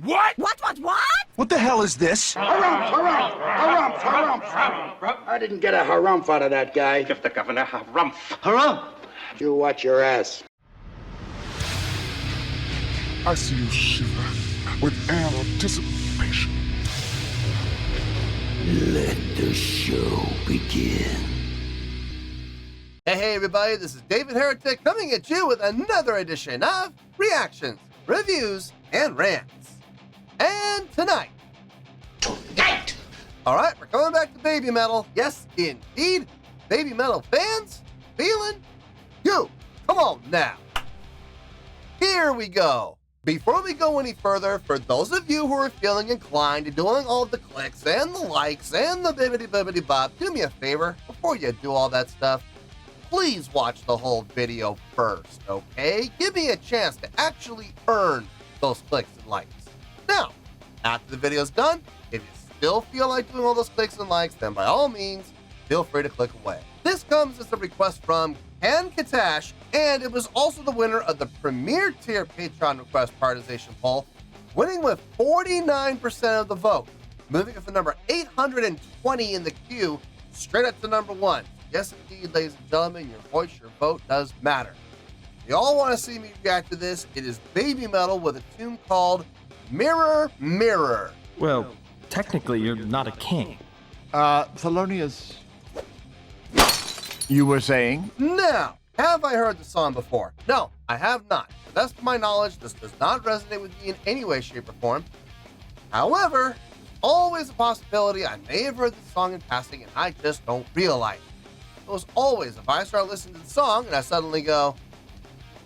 What? What? What the hell is this? Harumph. I didn't get a harumph out of that guy. Give the governor harumph. Harumph. You watch your ass. I see you shiver with anticipation. Let the show begin. Hey everybody, this is David Heretic coming at you with another edition of Reactions, Reviews, and Rants. And tonight, alright, we're coming back to Babymetal. Yes, indeed, Babymetal Fans feeling you. Come on now. Here we go. Before we go any further, for those of you who are feeling inclined to doing all the clicks and the likes and the bibbidi bop, do me a favor, before you do all that stuff, please watch the whole video first, okay? Give me a chance to actually earn those clicks and likes. Now, after the video's done, if you still feel like doing all those clicks and likes, then by all means, feel free to click away. This comes as a request from Ken Katash, and it was also the winner of the Premier Tier Patreon Request Prioritization Poll, winning with 49% of the vote, moving it from number 820 in the queue straight up to number 1. Yes, indeed, ladies and gentlemen, your voice, your vote does matter. If you all want to see me react to this, it is Babymetal with a tune called Mirror, Mirror. Well, technically, you're not a king. Thelonious. You were saying? Now, have I heard the song before? No, I have not. To the best of my knowledge, this does not resonate with me in any way, shape, or form. However, there's always a possibility I may have heard the song in passing and I just don't realize it. So as always, if I start listening to the song and I suddenly go,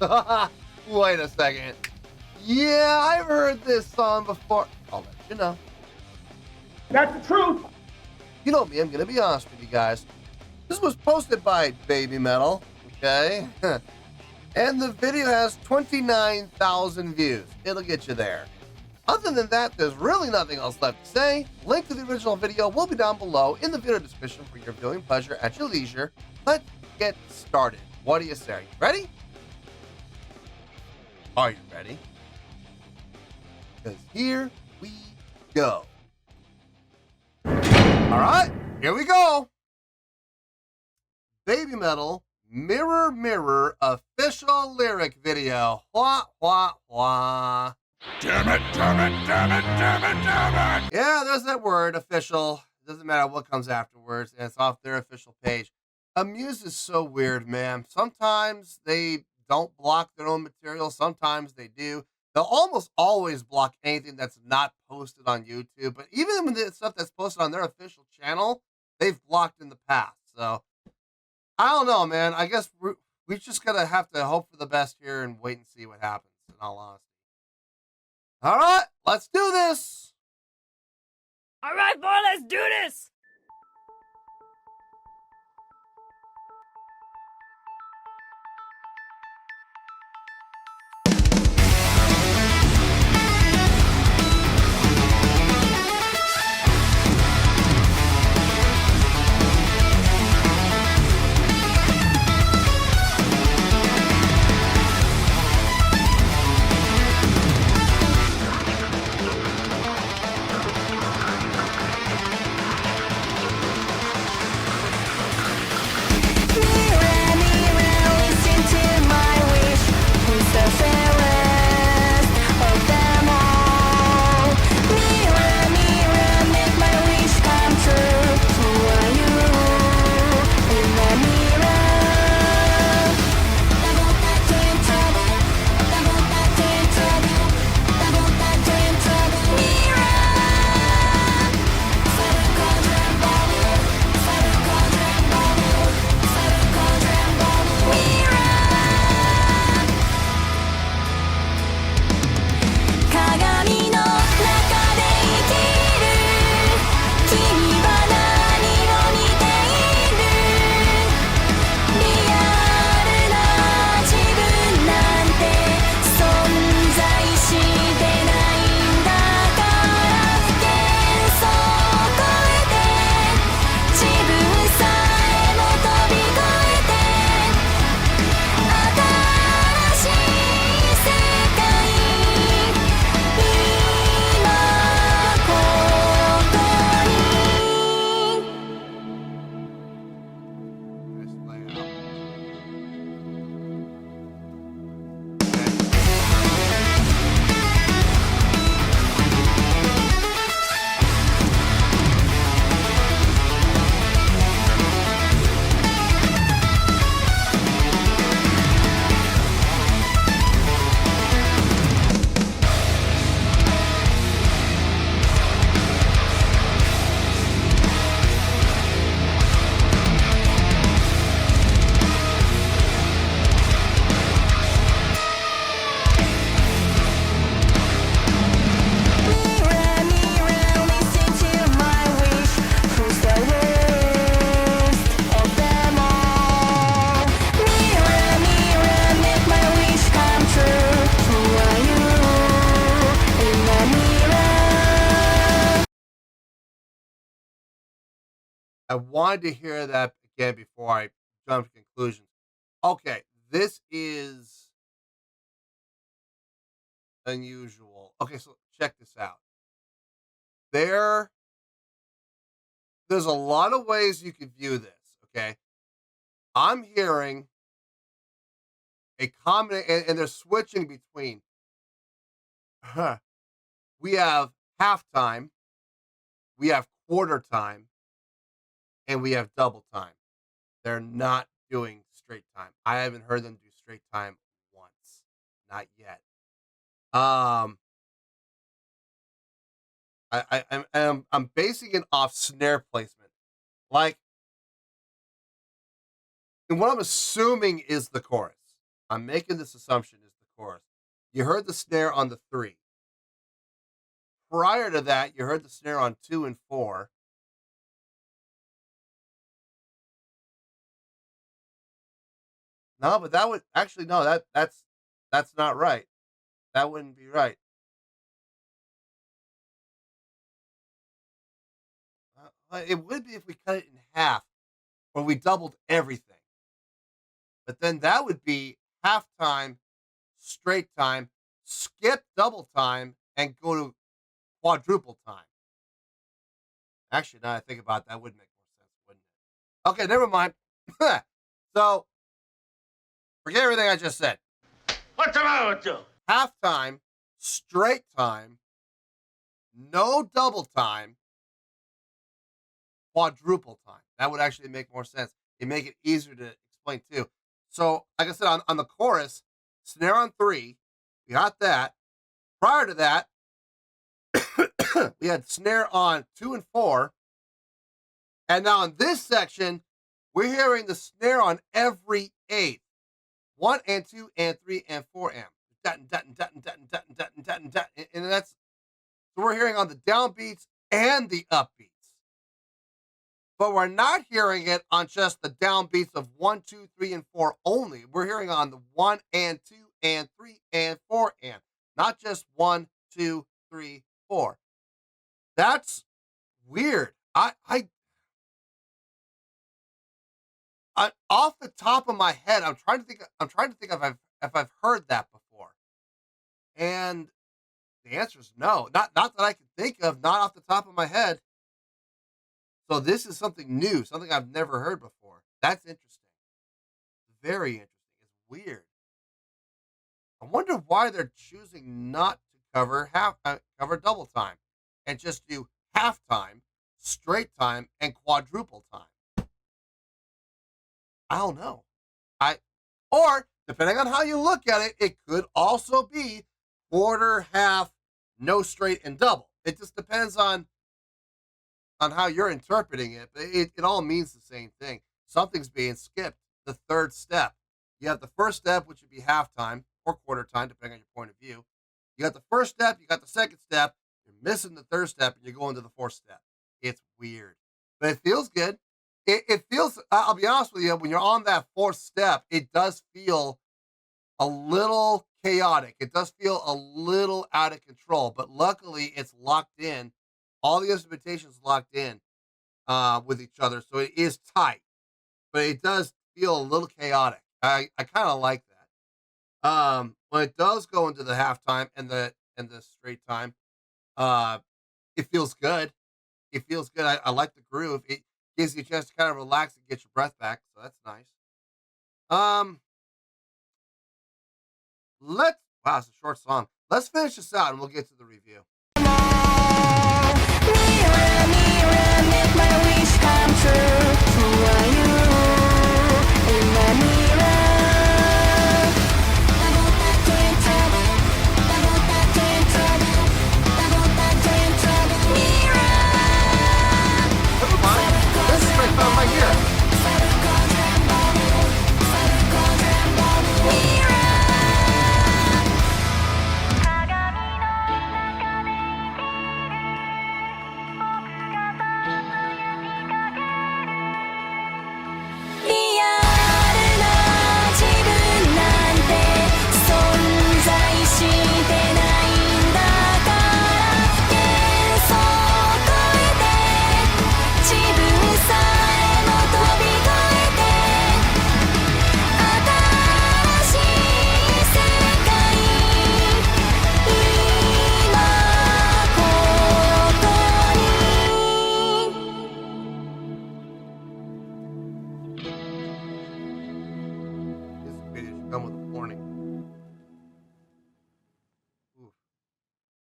wait a second, yeah, I've heard this song before, I'll let you know. That's the truth. You know me, I'm going to be honest with you guys. This was posted by Babymetal, okay? And the video has 29,000 views. It'll get you there. Other than that, there's really nothing else left to say. Link to the original video will be down below in the video description for your viewing pleasure at your leisure. Let's get started. What do you say? Are you ready? Are you ready? Because here we go. Alright, here we go. Babymetal Mirror Mirror official lyric video. Wah, wah, wah. Damn it, damn it, damn it, damn it, damn it! Yeah, there's that word, official. It doesn't matter what comes afterwards, and it's off their official page. Amuse is so weird, man. Sometimes they don't block their own material. Sometimes they do. They'll almost always block anything that's not posted on YouTube. But even when the stuff that's posted on their official channel, they've blocked in the past. So, I don't know, man. I guess we just gotta have to hope for the best here and wait and see what happens, in all honesty. All right, let's do this. All right, boy, let's do this. I wanted to hear that again before I jump to conclusions. Okay, this is unusual. Okay, so check this out. There's a lot of ways you could view this, okay? I'm hearing a common, and they're switching between, we have halftime, we have quarter time, and we have double time. They're not doing straight time. I haven't heard them do straight time once. Not yet. I'm basing it off snare placement. Like, and what I'm assuming is the chorus. I'm making this assumption is the chorus. You heard the snare on the 3. Prior to that, you heard the snare on 2 and 4. No, but that would actually no, that's not right. That wouldn't be right. It would be if we cut it in half or we doubled everything. But then that would be halftime, straight time, skip double time, and go to quadruple time. Actually, now I think about it, that would make more sense, wouldn't it? Okay, never mind. So, forget everything I just said. What's the matter with you? Halftime, straight time, no double time, quadruple time. That would actually make more sense. It'd make it easier to explain too. So, like I said, on the chorus, snare on 3, we got that. Prior to that, we had snare on 2 and 4. And now in this section, we're hearing the snare on every 8th. 1 and 2 and 3 and 4 amp. And that's, so we're hearing on the downbeats and the upbeats. But we're not hearing it on just the downbeats of 1, 2, 3, and 4 only. We're hearing on the 1 and 2 and 3 and 4 amp. Not just 1, 2, 3, 4. That's weird. I off the top of my head, I'm trying to think if I've heard that before. And the answer is no. Not that I can think of, not off the top of my head. So this is something new, something I've never heard before. That's interesting. Very interesting. It's weird. I wonder why they're choosing not to cover double time and just do halftime, straight time, and quadruple time. I don't know. Or depending on how you look at it, it could also be quarter, half, no straight, and double. It just depends on how you're interpreting it. But it all means the same thing. Something's being skipped. The third step. You have the first step, which would be halftime or quarter time, depending on your point of view. You got the first step, you got the second step, you're missing the third step, and you're going to the fourth step. It's weird. But it feels good. It feels, I'll be honest with you, when you're on that fourth step, it does feel a little chaotic. It does feel a little out of control, but luckily it's locked in. All the instrumentation is locked in with each other, so it is tight, but it does feel a little chaotic. I kind of like that. When it does go into the halftime and the straight time, it feels good. It feels good. I like the groove. It gives you a chance to kind of relax and get your breath back, so that's nice. Wow, it's a short song. Let's finish this out and we'll get to the review. This is right down my ear.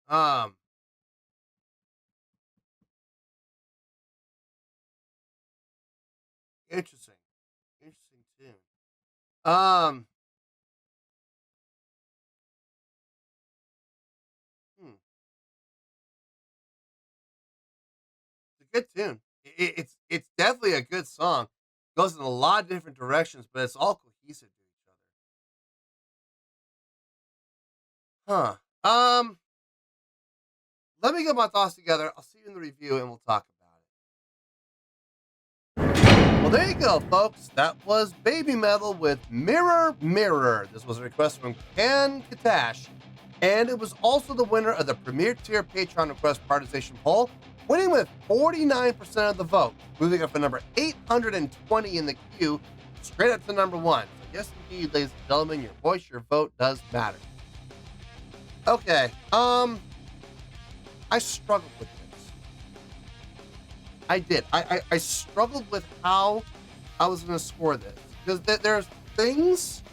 Um, interesting. Interesting tune. Hmm. It's a good tune. It's definitely a good song. Goes in a lot of different directions, but it's all cohesive to each other. Huh. Let me get my thoughts together. I'll see you in the review and we'll talk about it. Well, there you go, folks. That was Babymetal with Mirror Mirror. This was a request from Ken Katash, and it was also the winner of the Premier Tier Patreon request prioritization poll, winning with 49% of the vote, moving up from number 820 in the queue, straight up to number 1. So yes, indeed, ladies and gentlemen, your voice, your vote does matter. Okay, I struggled with this. I did. I struggled with how I was going to score this, because there's things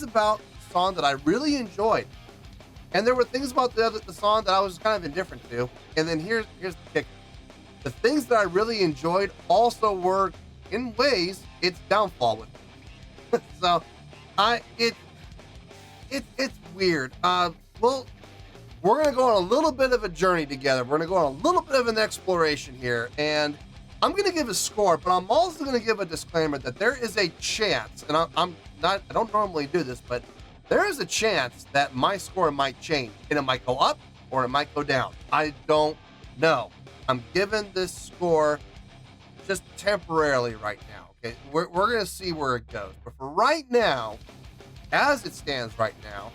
about the song that I really enjoyed, and there were things about the song that I was kind of indifferent to. And then here's the kicker: the things that I really enjoyed also were, in ways, its downfall with me. So, it's weird. Well, we're gonna go on a little bit of a journey together. We're gonna go on a little bit of an exploration here, and I'm gonna give a score, but I'm also gonna give a disclaimer that there is a chance, and I don't normally do this, but there is a chance that my score might change, and it might go up or it might go down. I don't know. I'm giving this score just temporarily right now. Okay, we're gonna see where it goes, but for right now, as it stands right now,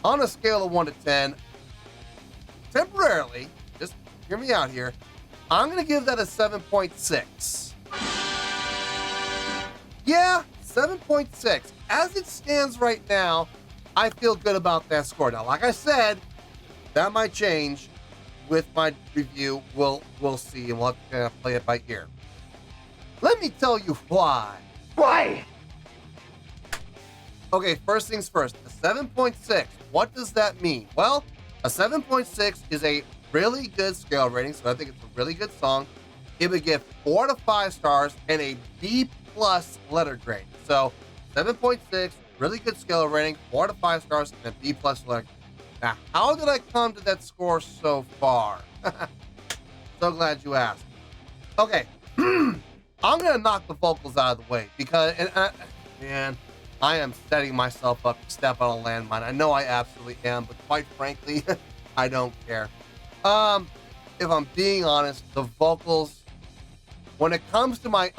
on a scale of 1 to 10, temporarily, just hear me out here, I'm gonna give that a 7.6. Yeah, 7.6. As it stands right now, I feel good about that score. Now, like I said, that might change with my review. We'll see, and we'll have to play it by ear. Let me tell you why. Why? Okay, first things first, a 7.6. What does that mean? Well, a 7.6 is a really good scale rating, so I think it's a really good song. It would give 4 to 5 stars and a B+ letter grade. So 7.6, really good scale rating, 4 to 5 stars and a B+ letter grade. Now, how did I come to that score so far? So glad you asked. Okay, I'm gonna knock the vocals out of the way because, man, I am setting myself up to step on a landmine. I know I absolutely am, but quite frankly, I don't care. If I'm being honest, the vocals, when it comes to my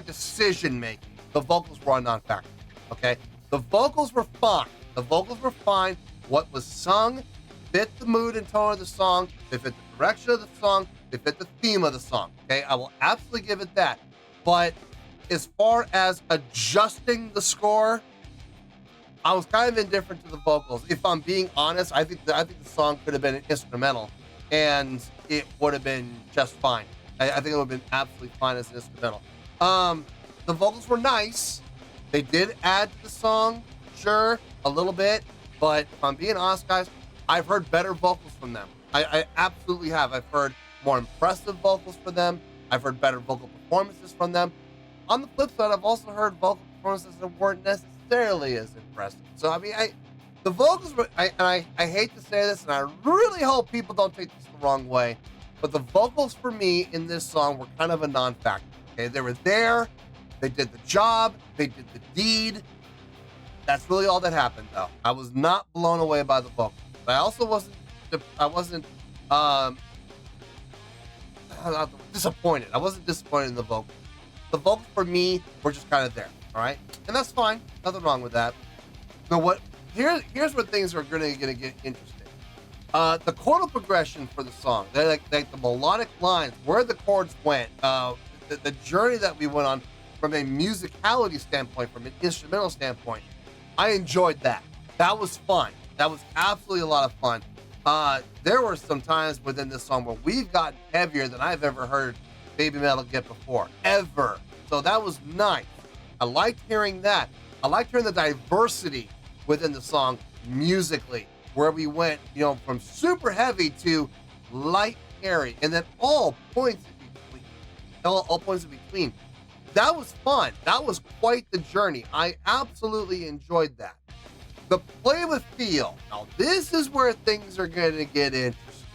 decision making, the vocals were a non-factor. Okay, the vocals were fine. What was sung fit the mood and tone of the song. They fit the direction of the song. They fit the theme of the song. Okay, I will absolutely give it that. But as far as adjusting the score, I was kind of indifferent to the vocals. If I'm being honest, I think the song could have been an instrumental, and it would have been just fine. I think it would have been absolutely fine as an instrumental. The vocals were nice. They did add to the song, sure, a little bit. But if I'm being honest, guys, I've heard better vocals from them. I absolutely have. I've heard more impressive vocals from them. I've heard better vocal performances from them. On the flip side, I've also heard vocal performances that weren't necessarily as impressive. So, I mean, the vocals were, I hate to say this, and I really hope people don't take this the wrong way, but the vocals for me in this song were kind of a non-factor. Okay, they were there, they did the job, they did the deed. That's really all that happened, though. I was not blown away by the vocals. But I also wasn't disappointed. I wasn't disappointed in the vocals. The vocals for me were just kind of there, all right? And that's fine. Nothing wrong with that. Now, here's where things are gonna get interesting. The chordal progression for the song, like the melodic lines, where the chords went, the journey that we went on from a musicality standpoint, from an instrumental standpoint, I enjoyed that. That was fun. That was absolutely a lot of fun. There were some times within this song where we've gotten heavier than I've ever heard Babymetal get before, ever. So that was nice. I liked hearing that. I liked hearing the diversity within the song musically. where we went, from super heavy to light airy, and then all points in between. All points in between. That was fun. That was quite the journey. I absolutely enjoyed that. The play with feel. Now, this is where things are going to get interesting.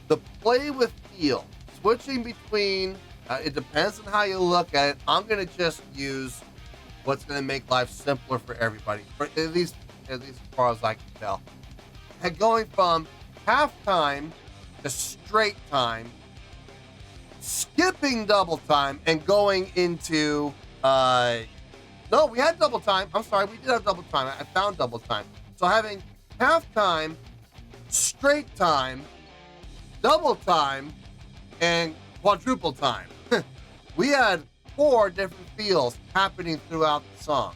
The play with feel. Switching between, it depends on how you look at it. I'm going to just use what's going to make life simpler for everybody, at least as far as I can tell. And going from halftime to straight time, skipping double time, and going into, no, we had double time. I'm sorry, we did have double time. I found double time. So having halftime, straight time, double time, and quadruple time. We had 4 different feels happening throughout the song.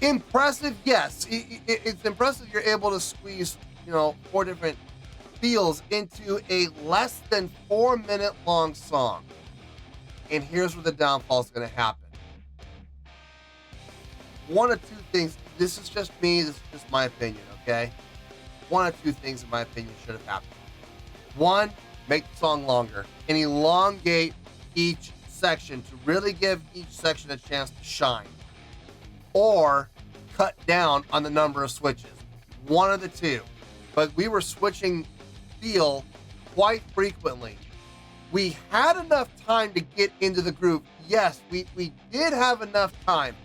Impressive, yes. It's impressive you're able to squeeze, 4 different feels into a less than 4 minute long song. And here's where the downfall is going to happen. One of 2 things. This is just me. This is just my opinion, okay? One of 2 things, in my opinion, should have happened. 1, make the song longer and elongate each section to really give each section a chance to shine. Or cut down on the number of switches. One of the 2. But we were switching feel quite frequently. We had enough time to get into the groove. Yes, we did have enough time.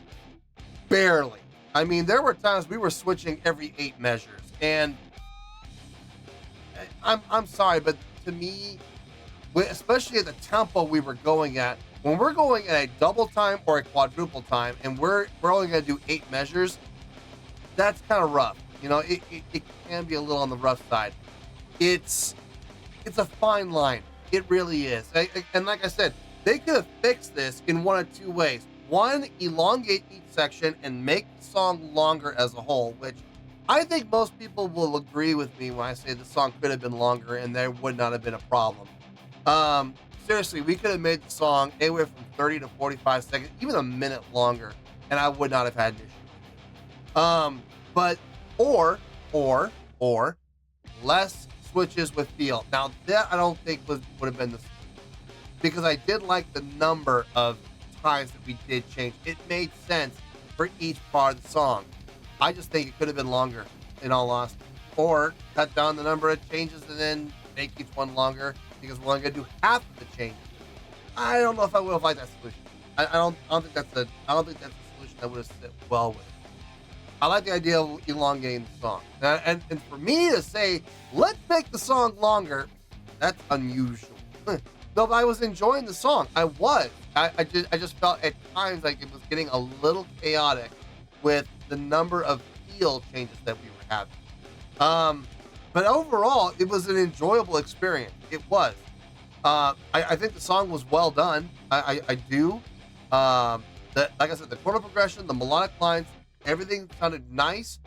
Barely. I mean, there were times we were switching every 8 measures. And I'm sorry, but to me, especially at the tempo we were going at, when we're going at a double time or a quadruple time and we're only going to do 8 measures, that's kind of rough. It can be a little on the rough side. It's a fine line. It really is. And like I said, they could have fixed this in one of 2 ways. 1, elongate each section and make the song longer as a whole, which I think most people will agree with me when I say the song could have been longer and there would not have been a problem. Seriously, we could have made the song anywhere from 30 to 45 seconds, even a minute longer, and I would not have had an issue. But or less switches with feel. Now that I don't think would have been the solution, because I did like the number of times that we did change. It made sense for each part of the song. I just think it could have been longer, in all honesty, or cut down the number of changes and then make each one longer, because we're only going to do half of the changes. I don't know if I would have liked that solution. I don't think that's a solution that would have sit well with. I like the idea of elongating the song, and for me to say let's make the song longer, that's unusual. No, but I was enjoying the song. I was. I just felt at times like it was getting a little chaotic with the number of feel changes that we were having. But overall, it was an enjoyable experience. It was. I think the song was well done. I do. Like I said, the chord progression, the melodic lines, everything sounded nice,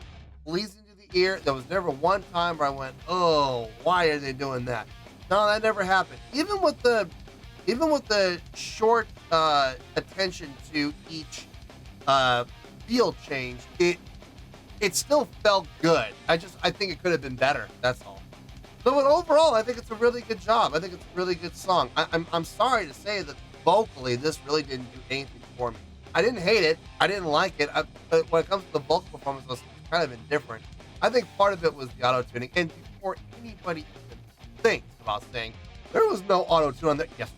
pleasing to the ear. There was never one time where I went, "Oh, why are they doing that?" No, that never happened. Even with the short attention to each feel change, it still felt good. I think it could have been better. That's all. So overall, I think it's a really good job. I think it's a really good song. I'm sorry to say that vocally, this really didn't do anything for me. I didn't hate it. I didn't like it. But when it comes to the vocal performance, I was kind of indifferent. I think part of it was the auto-tuning. And before anybody even thinks about saying, there was no auto-tune on that, yes,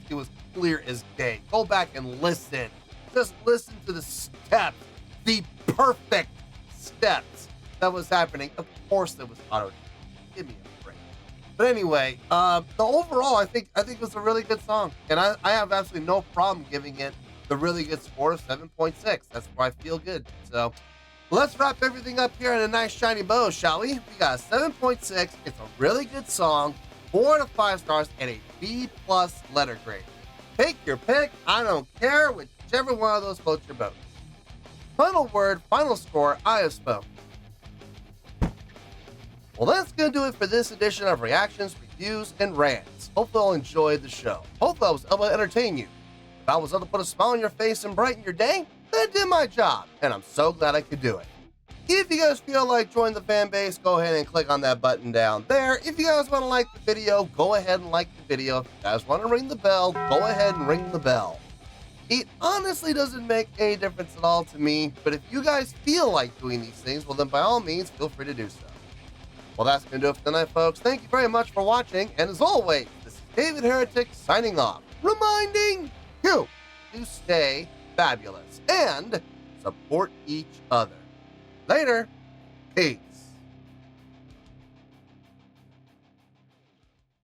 there was. It was clear as day. Go back and listen. Just listen to the steps. The perfect steps that was happening. Of course there was auto-tune. Give me a break. But anyway, the overall, I think it was a really good song. And I have absolutely no problem giving it the really good score of 7.6. That's where I feel good. So let's wrap everything up here in a nice shiny bow, shall we? We got a 7.6. It's a really good song. 4 out of 5 stars and a B+ letter grade. Take your pick. I don't care. Whichever one of those floats your boat. Final word, final score, I have spoken. Well, that's going to do it for this edition of Reactions, Reviews, and Rants. Hopefully you'll enjoy the show. Hopefully I was able to entertain you. If I was able to put a smile on your face and brighten your day, then I did my job, and I'm so glad I could do it. If you guys feel like joining the fan base, go ahead and click on that button down there. If you guys want to like the video, go ahead and like the video. If you guys want to ring the bell, go ahead and ring the bell. It honestly doesn't make any difference at all to me, but if you guys feel like doing these things, well then by all means, feel free to do so. Well, that's going to do it for tonight, folks. Thank you very much for watching, and as always, this is David Heretic signing off, reminding you to stay fabulous and support each other. Later. Peace.